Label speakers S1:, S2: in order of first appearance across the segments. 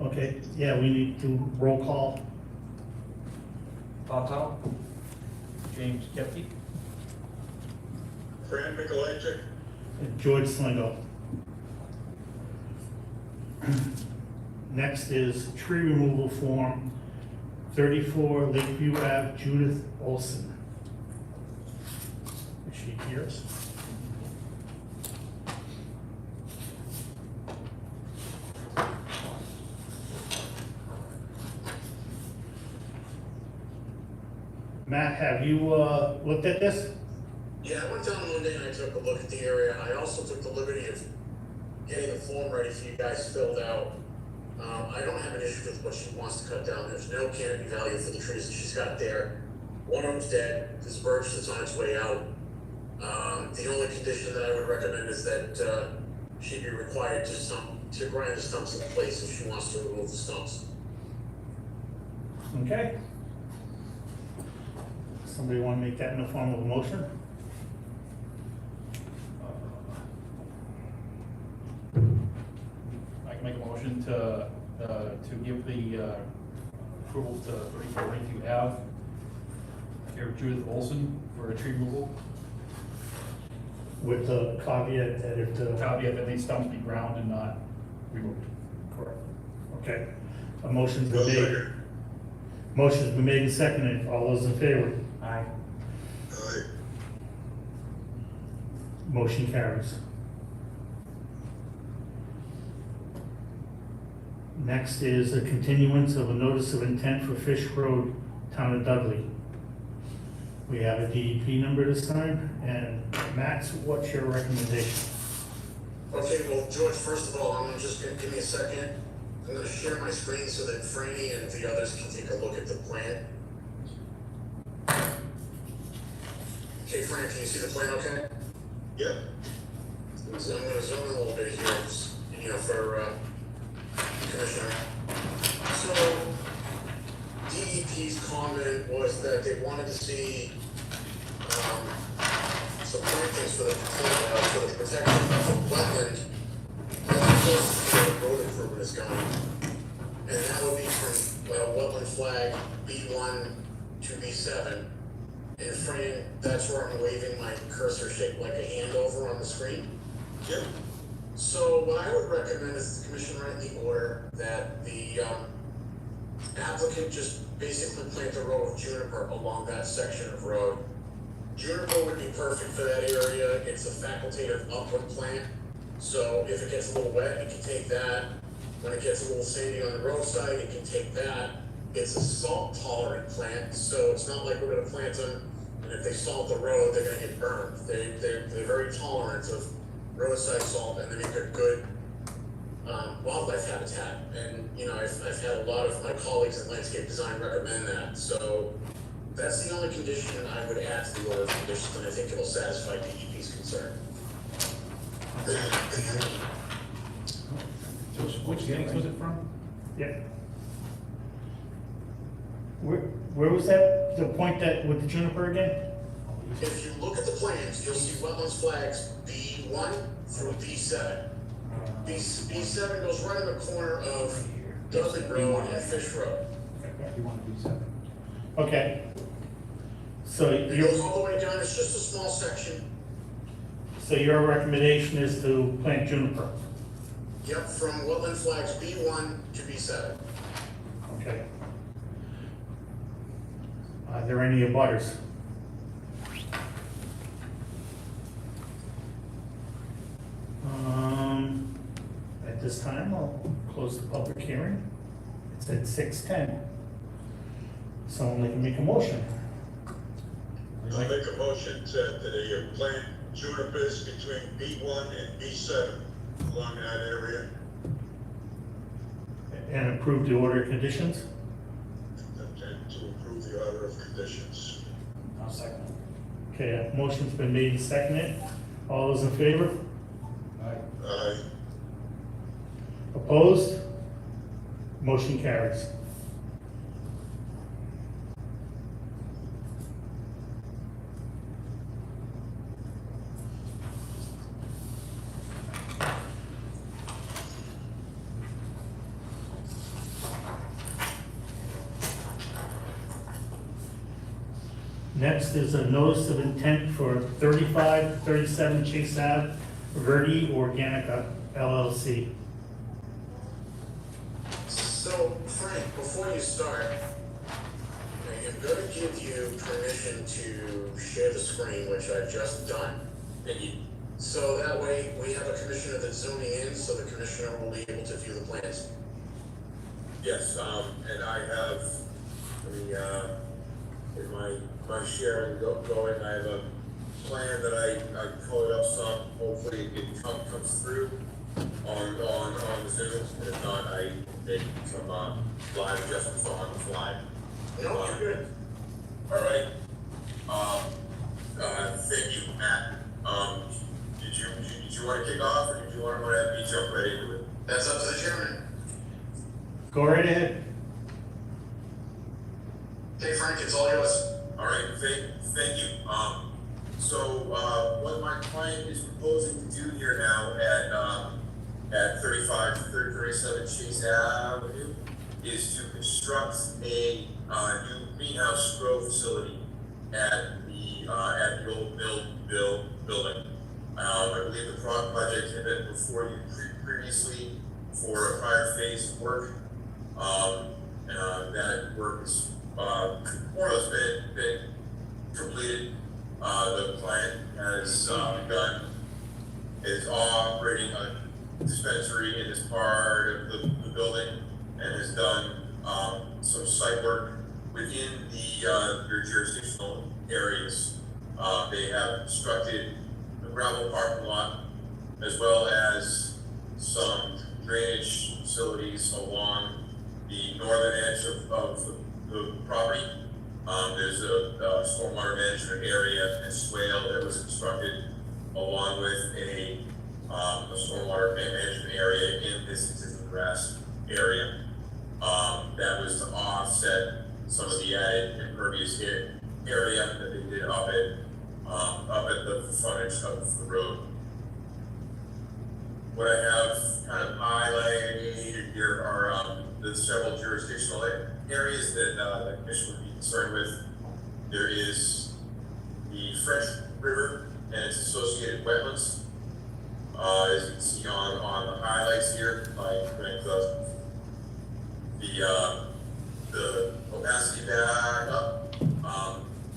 S1: Okay, yeah, we need to roll call.
S2: Bob Tuttle. James Gepke.
S3: Fran Michalajczyk.
S1: George Slingo. Next is tree removal form, 34 Lakeview Ave, Judith Olson. Is she here? Matt, have you looked at this?
S3: Yeah, I went down Monday and I took a look at the area. I also took the liberty of getting the form ready for you guys filled out. I don't have an issue with what she wants to cut down. There's no canopy value for the trees that she's got there. One of them's dead. There's a birch that's on its way out. The only condition that I would recommend is that she be required to grind the stumps in place if she wants to remove the stumps.
S1: Okay. Somebody want to make that in the form of a motion?
S2: I can make a motion to give the approval to 34 Lakeview Ave, here Judith Olson for a tree removal.
S1: With the caveat that if the,
S2: Caveat that these stumps be ground and not removed.
S1: correct, okay. A motion's been
S3: Well,
S1: made.
S3: second.
S1: Motion's been made and seconded. All those in favor?
S2: Aye.
S3: Aye.
S1: Motion carries. Next is a continuance of a notice of intent for Fish Road, Town of Dudley. We have a DEP number this time, and Max, what's your recommendation?
S3: Okay, well, George, first of all, I'm gonna give me a second. I'm gonna share my screen so that Franny and the others can take a look at the plan. Okay, Fran, can you see the plan okay? Yep. So I'm gonna zoom in a little bit here, just, for Commissioner. So, DEP's comment was that they wanted to see, some plantings for the protection of the wetland, where road improvement is going. And that would be from, wetland flag B1 to B7. And Fran, that's where I'm waving my cursor shaped like a hand over on the screen. Yep. So what I would recommend is the commission write in the order that the applicant just basically plant a row of juniper along that section of road. Juniper would be perfect for that area. It's a facultative upland plant. So if it gets a little wet, it can take that. When it gets a little sandy on the roadside, it can take that. It's a salt tolerant plant, so it's not like we're gonna plant them, and if they salt the road, they're gonna get burned. They're very tolerant of roadside salt, and they make a good wildlife habitat. And I've had a lot of my colleagues in landscape design recommend that. So that's the only condition I would add to the order of conditions, and I think it'll satisfy DEP's concern.
S2: Which Jennings was it from?
S1: Yep. Where was that, the point that, with the juniper again?
S3: If you look at the plans, you'll see wetlands flags B1 through B7. B7 goes right in the corner of Dudley Road and Fish Road.
S2: You want to do 7.
S1: Okay. So
S3: It goes all the way down, it's just a small section.
S1: your recommendation is to plant juniper?
S3: Yep, from wetland flags B1 to B7.
S1: Okay. Are there any abutters? At this time, I'll close the public hearing. It's at 6:10. Someone can make a motion.
S3: I'll make a motion that they plant junipers between B1 and B7 along that area.
S1: And approve the order of conditions?
S3: And to approve the order of conditions.
S2: I'll second.
S1: Okay, a motion's been made and seconded. All those in favor?
S2: Aye.
S3: Aye.
S1: Opposed? Motion carries. Next is a notice of intent for 3537 Chase Ave, Verde Organica LLC.
S3: So, Frank, before you start, I am going to give you permission to share the screen, which I've just done.
S4: Thank you.
S3: So that way, we have a commissioner that's zooming in, so the commissioner will be able to view the plans.
S4: Yes, and I have in my sharing going, I have a plan that I colored up some, hopefully it comes through on the Zoom, and if not, I make some live adjustments on the fly.
S3: No, you're good.
S4: All right. Thank you, Matt. Did you want to kick off, or did you want to have me jump right into it?
S3: That's up to the chairman.
S1: Go right ahead.
S3: Okay, Frank, it's all yours.
S4: All right, thank you. So what my client is proposing to do here now at 3537 Chase Avenue is to construct a new greenhouse grow facility at the old building. I believe the project had been before you previously for a prior phase of work. That work is more or less been completed. The client has is operating a dispensary in this part of the building and has done some site work within your jurisdictional areas. They have constructed a gravel parking lot as well as some drainage facilities along the northern edge of the property. There's a stormwater management area and swale that was constructed along with a stormwater management area in this existing grass area. That was to offset some of the added impervious area that they did up at the frontage of the road. What I have kind of highlighted here are the several jurisdictional areas that the commission would be concerned with. There is the French River and its associated wetlands. As you can see on the highlights here, I bring the opacity back up.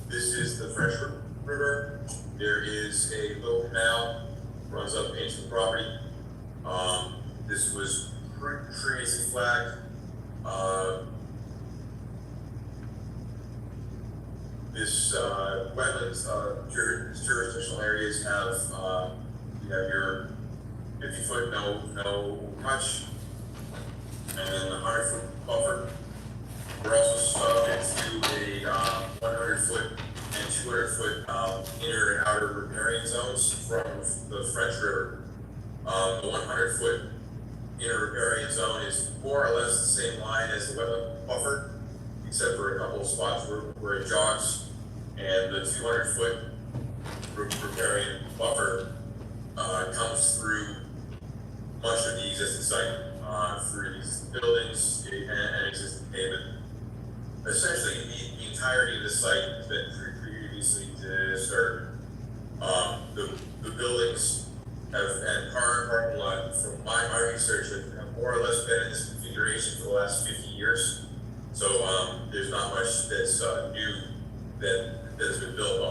S4: This is the French River. There is a little canal runs up into the property. This was previously flagged. This wetlands jurisdictional areas have you have your 50-foot no touch and then the 100-foot buffer. We're also subject to a 100-foot and 200-foot inner and outer riparian zones from the French River. The 100-foot inner riparian zone is more or less the same line as the wetland buffer, except for a couple of spots where it jogs, and the 200-foot riparian buffer comes through much of the existing site, through these buildings and existing pavement. Essentially, the entirety of the site has been previously disturbed. The buildings and parking lot, from my research, have more or less been in this configuration for the last 50 years. So there's not much that's new that has been built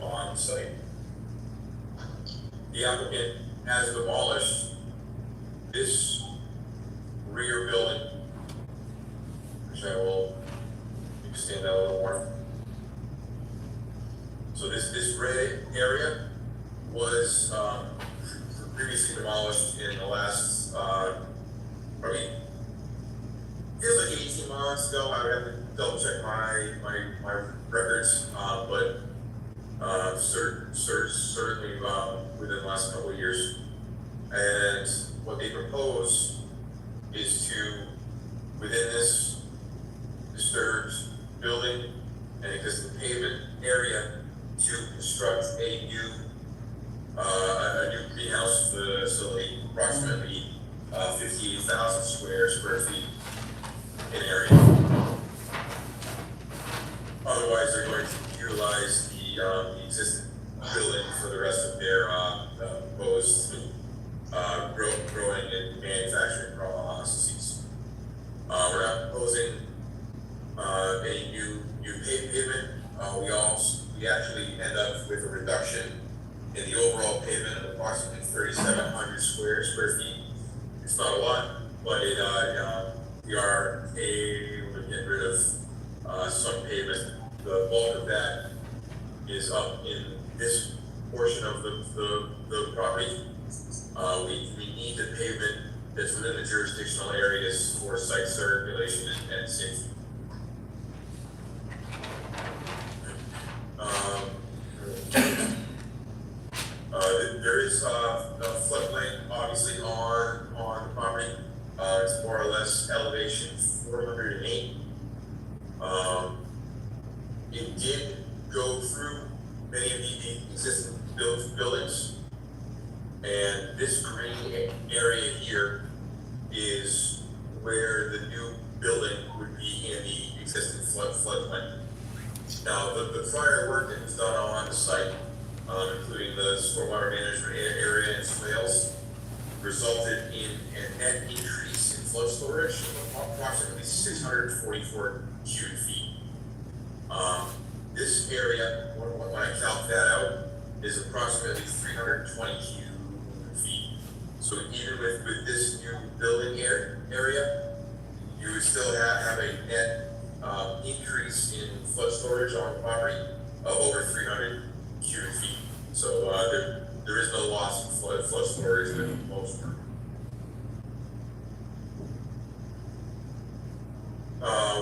S4: on site. The applicant has demolished this rear building, which I will extend that a little more. So this red area was previously demolished in the last, probably feels like 18 months ago. I would have to double check my records, but certainly within the last couple of years. And what they propose is to, within this disturbed building and existing pavement area, to construct a new greenhouse facility, approximately 58,000 square feet in area. Otherwise, they're going to utilize the existing building for the rest of their, proposed, growing and manufacturing processes. We're not proposing, any new pavement. We actually end up with a reduction in the overall pavement of approximately 3,700 square feet. It's not a lot, but we are able to get rid of some pavement. The bulk of that is up in this portion of the property. We need the pavement that's within the jurisdictional areas for site circulation and safety. There is a floodplain obviously on the property. It's more or less elevation 408. It did go through many of the existing buildings, and this green area here is where the new building would be in the existing floodplain. Now, the prior work that was done on the site, including the stormwater management area and swales, resulted in a net increase in flood storage of approximately 644 cubic feet. This area, when I count that out, is approximately 320 cubic feet. So even with this new building area, you would still have a net increase in flood storage on the property of over 300 cubic feet. So there is no loss in flood storage with most work.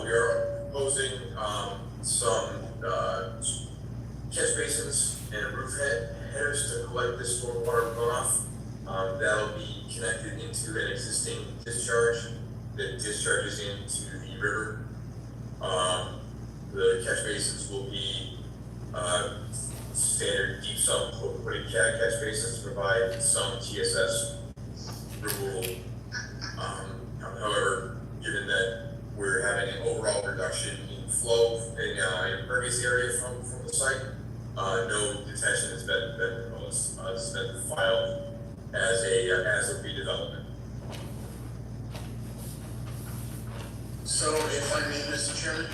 S4: We are proposing some catch basins and roof headers to collect this stormwater runoff. That'll be connected into an existing discharge that discharges into the river. The catch basins will be standard deep sump putting catch basins to provide some TSS removal. However, given that we're having an overall reduction in flow in impervious area from the site, no detention has been proposed. It's been filed as a redevelopment.
S3: So if I may, Mr. Chairman?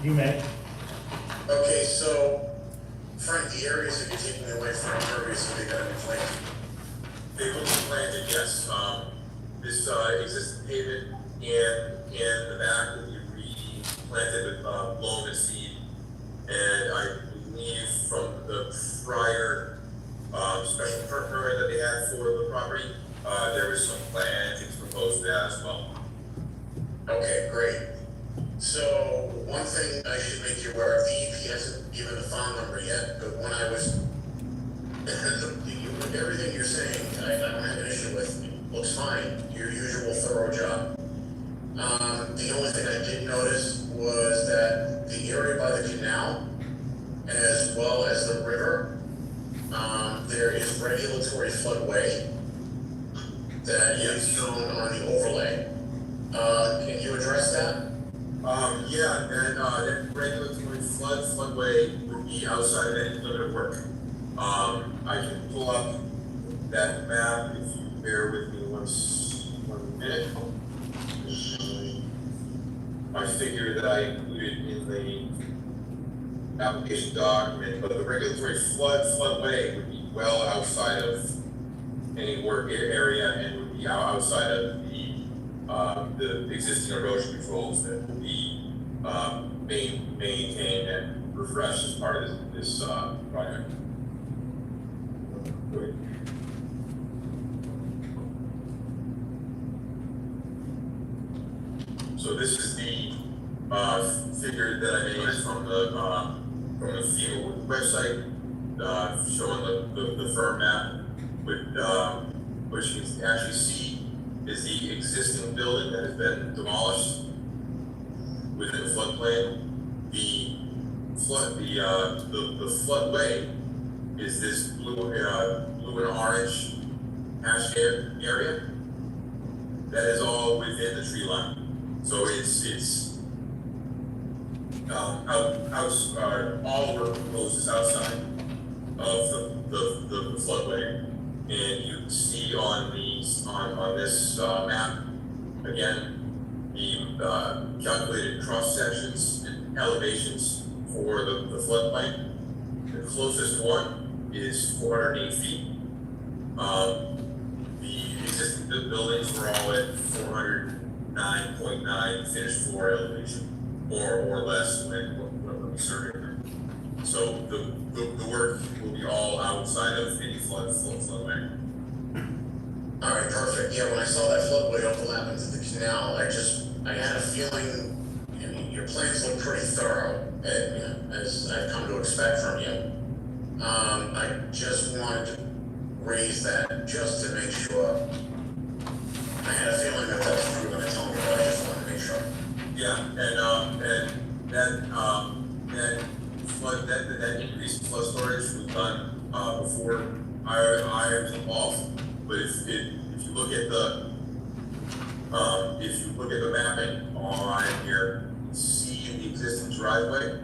S1: You may.
S3: Okay, so Frank, the areas that you're taking away from impervious, are they gonna be planted?
S4: They will be planted, yes. This existing pavement and the back will be replanted with loam and seed. And I believe from the prior special permit that they had for the property, there was some plantings proposed for that as well.
S3: Okay, great. So one thing I should make you aware of, the EP hasn't given the file number yet, but when I was, everything you're saying, I don't have an issue with. It looks fine, your usual thorough job. The only thing I did notice was that the area by the canal, as well as the river, there is regulatory floodway that is shown on the overlay. Can you address that?
S4: Yeah, and that regulatory floodway would be outside of any limit of work. I can pull up that map if you bear with me one minute. I figured that I included in the application document, but the regulatory floodway would be well outside of any work area and would be outside of the existing erosion controls that will be maintained and refreshed as part of this project. Go ahead. So this is the figure that I made from the FEMA website, showing the firm map, which you can actually see is the existing building that has been demolished within the floodplain. The floodway is this blue and orange hashed area that is all within the tree line. So it's all work proposed is outside of the floodway. And you can see on these, on this, map, again, the, calculated cross sections and elevations for the floodplain. The closest one is 408 feet. The existing buildings were all at 409.9 finished floor elevation, or less when we surveyed them. So the work will be all outside of any floodway.
S3: All right, perfect. Yeah, when I saw that floodway overlapping to the canal, I had a feeling, I mean, your plans look pretty thorough, as I've come to expect from you. I just wanted to raise that just to make sure. I had a feeling that that's what you were gonna tell me, but I just wanted to make sure.
S4: Yeah, and that increase in flood storage was done before I was involved. But if you look at the mapping on here, you see the existing driveway.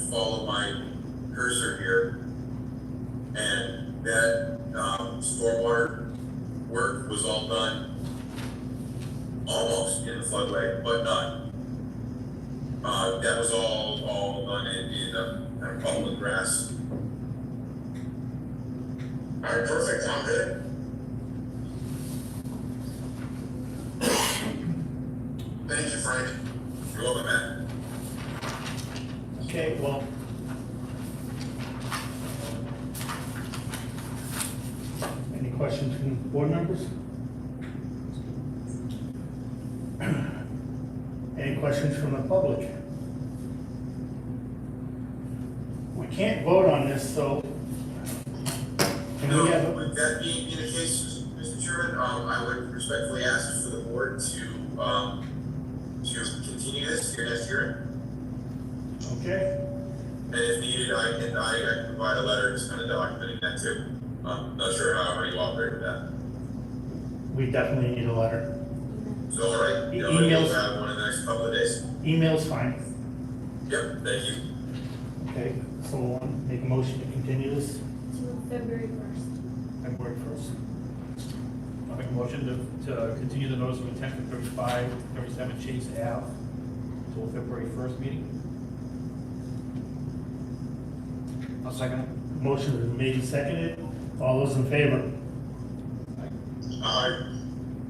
S4: Follow my cursor here, and that stormwater work was all done almost in the floodway, but not. That was all done in public grass.
S3: All right, perfect. I'm good. Thank you, Frank.
S4: You're welcome, man.
S1: Okay, well. Any questions from board members? Any questions from the public? We can't vote on this, so. Can we have
S4: With that being the case, Mr. Chairman, I would respectfully ask for the board to continue this to your next hearing.
S1: Okay,
S4: And if needed, I can provide a letter just kind of documenting that too. I'm not sure how you operate with that.
S1: we definitely need a letter.
S4: So, all right,
S1: Emails.
S4: we'll have one in the next couple of days.
S1: Email's fine.
S4: Yep, thank you.
S1: Okay, so we'll make a motion to continue this
S5: To February 1st.
S1: February 1st.
S2: I'll make a motion to continue the notice of intent for 37 Chase Ave until February 1st meeting.
S6: I'll second it.
S1: Motion is made and seconded. All those in favor?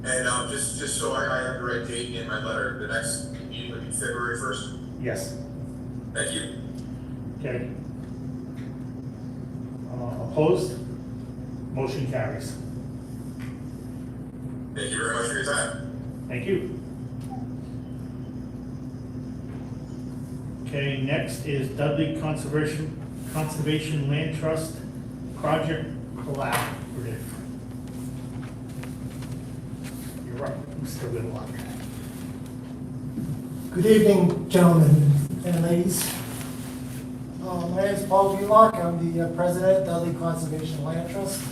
S4: And just so I have the right date in my letter, the next meeting would be February 1st.
S1: Yes.
S4: Thank you.
S1: Okay. Opposed? Motion carries.
S4: Thank you very much for your time.
S1: Thank you. Okay, next is Dudley Conservation Land Trust Project Collaborative. You're right, Mr. Whitlock.
S7: Good evening, gentlemen and ladies. My name is Paul Whitlock. I'm the president of Dudley Conservation Land Trust.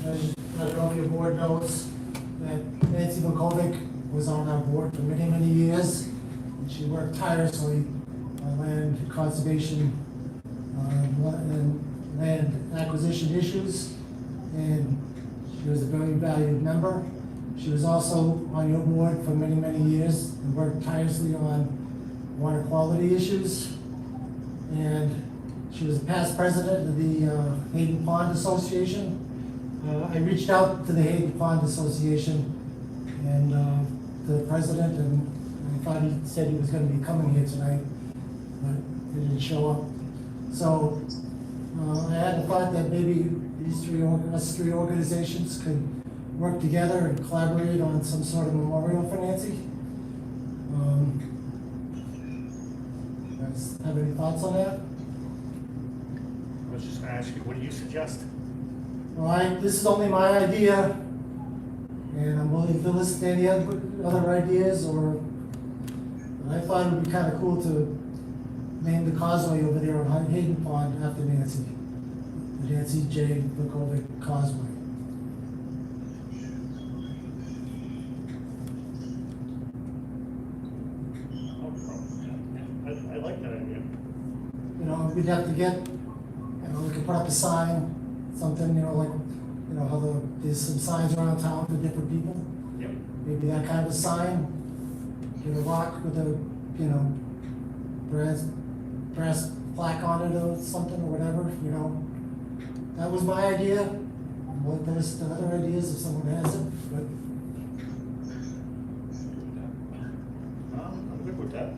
S7: I don't know if your board knows that Nancy McCovic was on our board for many, many years. And she worked tirelessly on land conservation and land acquisition issues. And she was a very valued member. She was also on your board for many, many years and worked tirelessly on water quality issues. And she was a past president of the Hayden Pond Association. I reached out to the Hayden Pond Association and the president, and I thought he said he was going to be coming here tonight, but he didn't show up. So I had the thought that maybe these three organizations could work together and collaborate on some sort of memorial for Nancy. You guys have any thoughts on that?
S1: I was just gonna ask you, what do you suggest?
S7: Well, this is only my idea, and I'm willing to listen to any other ideas, but I thought it would be kind of cool to name the causeway over there on Hayden Pond after Nancy. The Nancy J. McCovic Causeway.
S1: No problem. I
S7: we'd have to get, we could put up a sign, something, like, how there's some signs around town for different people.
S1: Yep.
S7: Maybe that kind of a sign, get a rock with a, brass plaque on it or something or whatever, That was my idea. What there's the other ideas if someone has it, but
S1: I'm good with that.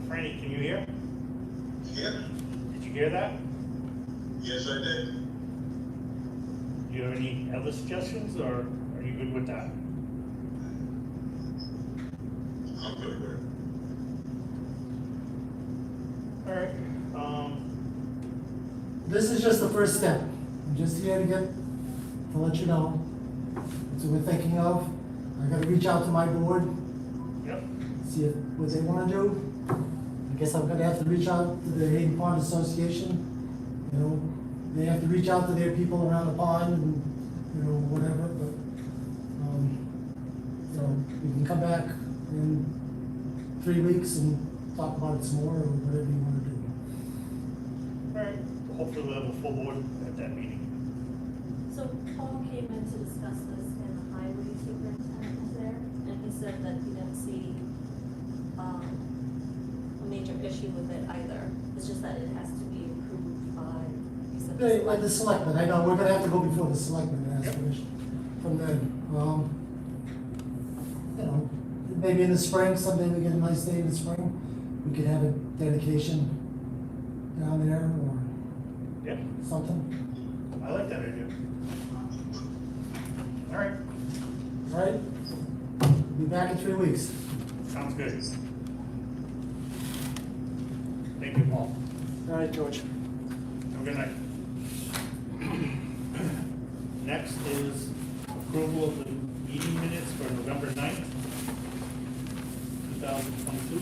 S1: Franny, can you hear?
S4: Yeah,
S1: Did you hear that?
S4: yes, I did.
S1: Do you have any other suggestions, or are you good with that?
S4: I'm good with it.
S1: All right,
S7: this is just the first step. I'm just here to let you know. That's what we're thinking of. I gotta reach out to my board,
S1: yep,
S7: see what they wanna do. I guess I'm gonna have to reach out to the Hayden Pond Association. They have to reach out to their people around the pond and, whatever, but, we can come back in 3 weeks and talk about it some more, or whatever you wanna do.
S1: all right, hopefully we'll have a full board at that meeting.
S5: So Paul came in to discuss this and the highway superintendent was there, and he said that he didn't see, a major issue with it either. It's just that it has to be approved by, he said.
S7: Like the selectmen, I know, we're gonna have to go before the selectmen and ask permission from them. Maybe in the spring, someday we get a nice day in the spring, we could have a dedication down there or
S1: Yep,
S7: something.
S1: I like that idea. All right,
S7: All right? Be back in 3 weeks.
S1: sounds good. Thank you, Paul.
S7: All right, George.
S1: Have a good night. Next is approval of the meeting minutes for November 9th, 2022.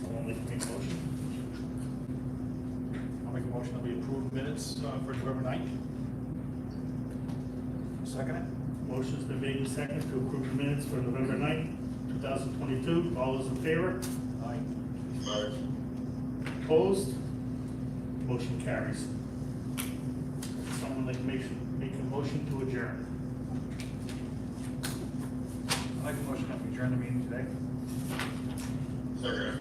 S1: Someone like to make a motion?
S2: I'll make a motion that we approve minutes for November 9th.
S6: Second it?
S1: Motion's been made and seconded to approve the minutes for November 9th, 2022. All those in favor?
S2: Aye.
S1: Opposed? Motion carries. Someone like to make a motion to adjourn.
S6: I'll make a motion that we adjourn the meeting today.
S4: Second.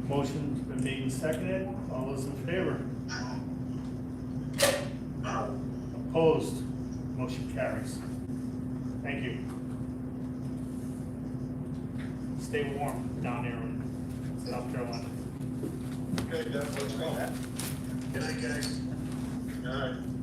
S1: Motion's been made and seconded. All those in favor? Opposed? Motion carries. Thank you. Stay warm down there in South Carolina.
S4: Okay, definitely.
S3: Good night, guys.
S4: All right.